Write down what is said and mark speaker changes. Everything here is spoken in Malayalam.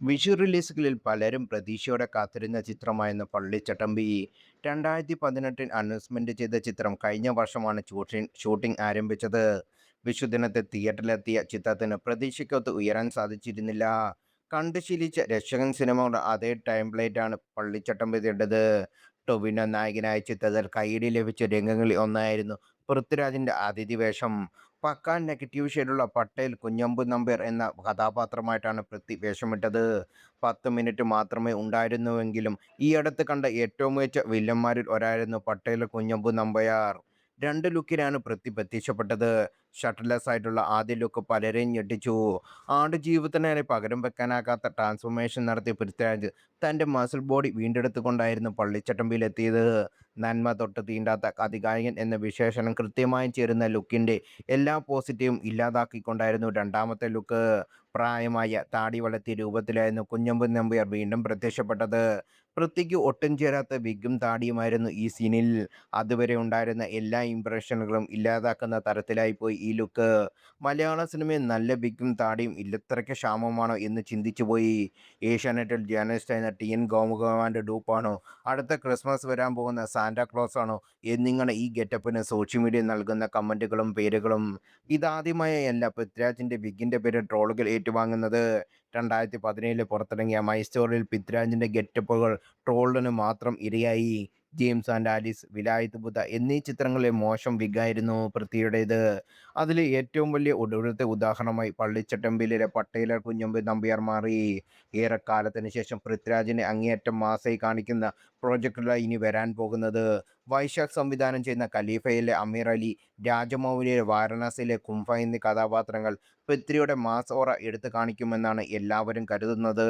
Speaker 1: വിഷു റിലീസുകളിൽ പലരും പ്രതീക്ഷയോടെ കാത്തിരുന്ന ചിത്രമായിരുന്നു പള്ളിച്ചട്ടമ്പി. 2018 അനൗൺസ്മെന്റ് ചെയ്ത ചിത്രം കഴിഞ്ഞ വർഷമാണ് ഷൂട്ടിംഗ് ആരംഭിച്ചത്. വിഷുദിനത്തിൽ തിയേറ്ററിലെത്തിയ ചിത്രത്തിന് പ്രതീക്ഷയ്ക്കൊത്ത് ഉയരാൻ സാധിച്ചിരുന്നില്ല. കണ്ടു ശീലിച്ച രക്ഷകൻ സിനിമയുടെ അതേ ടൈംപ്ലേറ്റാണ് പള്ളിച്ചട്ടമ്പിയുടേത്. ടൊവിനോ നായകനായ ചിത്രത്തിൽ കയ്യടി ലഭിച്ച രംഗങ്ങളിൽ ഒന്നായിരുന്നു പൃഥ്വിരാജിന്റെ അതിഥി വേഷം. പക്കാ നെഗറ്റീവ് ഷെയ്ഡുള്ള പട്ടേൽ കുഞ്ഞമ്പു നമ്പ്യാർ എന്ന കഥാപാത്രമായിട്ടാണ് പൃഥ്വി വേഷമിട്ടത്. 10 മിനിറ്റ് മാത്രമേ ഉണ്ടായിരുന്നുവെങ്കിലും ഈ അടുത്ത് കണ്ട ഏറ്റവും മികച്ച വില്ലന്മാരിൽ ഒരാളായിരുന്നു പട്ടേൽ കുഞ്ഞമ്പു നമ്പ്യാർ. രണ്ട് ലുക്കിലാണ് പൃഥ്വി പ്രത്യക്ഷപ്പെട്ടത്. ഷർട്ട്ലെസ് ആയിട്ടുള്ള ആദ്യ ലുക്ക് പലരെയും ഞെട്ടിച്ചു. ആടുജീവിതത്തിന് പകരം വെക്കാനാകാത്ത ട്രാൻസ്ഫോർമേഷൻ നടത്തിയ പൃഥ്വിരാജ് തൻ്റെ മസിൽ ബോഡി വീണ്ടെടുത്തുകൊണ്ടായിരുന്നു പള്ളിച്ചട്ടമ്പിയിലെത്തിയത്. നന്മ തൊട്ട് തീണ്ടാത്ത അതികായൻ എന്ന വിശേഷണം കൃത്യമായും ചേരുന്ന ലുക്കിൻ്റെ എല്ലാ പോസിറ്റീവും ഇല്ലാതാക്കിക്കൊണ്ടായിരുന്നു രണ്ടാമത്തെ ലുക്ക്. പ്രായമായ താടി വളർത്തിയ രൂപത്തിലായിരുന്നു കുഞ്ഞമ്പു നമ്പ്യാർ വീണ്ടും പ്രത്യക്ഷപ്പെട്ടത്. പൃഥ്വിക്ക് ഒട്ടും ചേരാത്ത വിഗും താടിയുമായിരുന്നു ഈ സീനിൽ. അതുവരെ ഉണ്ടായിരുന്ന എല്ലാ ഇംപ്രഷനുകളും ഇല്ലാതാക്കുന്ന തരത്തിലായിപ്പോയി ഈ ലുക്ക്. മലയാള സിനിമയിൽ നല്ല വിഗും താടിയും ഇല്ലത്രയ്ക്ക് ക്ഷാമമാണോ എന്ന് ചിന്തിച്ചുപോയി. ഏഷ്യാനെറ്റിൽ ജേർണലിസ്റ്റായിരുന്ന TN ഗോപകുമാറിൻ്റെ ഡൂപ്പാണോ, അടുത്ത ക്രിസ്മസ് വരാൻ പോകുന്ന സാന്റാക്ലോസ് ആണോ എന്നിങ്ങനെ ഈ ഗെറ്റപ്പിന് സോഷ്യൽ മീഡിയ നൽകുന്ന കമൻറ്റുകളും പേരുകളും. ഇതാദ്യമായല്ല പൃഥ്വിരാജിൻ്റെ വിഗിൻ്റെ പേര് ട്രോളുകൾ ഏറ്റുവാങ്ങുന്നത്. 2017 പുറത്തിറങ്ങിയ മൈ സ്റ്റോറിയിൽ പൃഥ്വിരാജിൻ്റെ ഗെറ്റപ്പുകൾ ട്രോളിന് മാത്രം ഇരയായി. ജെയിംസ് ആൻഡ് ആലീസ്, വിലായത്ത് ബുദ്ധ എന്നീ ചിത്രങ്ങളിലെ മോശം വിഗായിരുന്നു പൃഥ്വിയുടേത്. അതിൽ ഏറ്റവും വലിയ ഒടുവിലത്തെ ഉദാഹരണമായി പള്ളിച്ചട്ടമ്പിയിലെ പട്ടേല കുഞ്ഞമ്പു നമ്പ്യാർ മാറി. ഏറെക്കാലത്തിന് ശേഷം പൃഥ്വിരാജിനെ അങ്ങേയറ്റം മാസായി കാണിക്കുന്ന പ്രോജക്റ്റിലാണ് ഇനി വരാൻ പോകുന്നത്. വൈശാഖ് സംവിധാനം ചെയ്യുന്ന ഖലീഫയിലെ അമീർ അലി, രാജമൗലിയിലെ വാരണാസിയിലെ കുംഭ എന്നീ കഥാപാത്രങ്ങൾ പൃഥ്വിയുടെ മാസ് ഓറ എടുത്തു കാണിക്കുമെന്നാണ് എല്ലാവരും കരുതുന്നത്.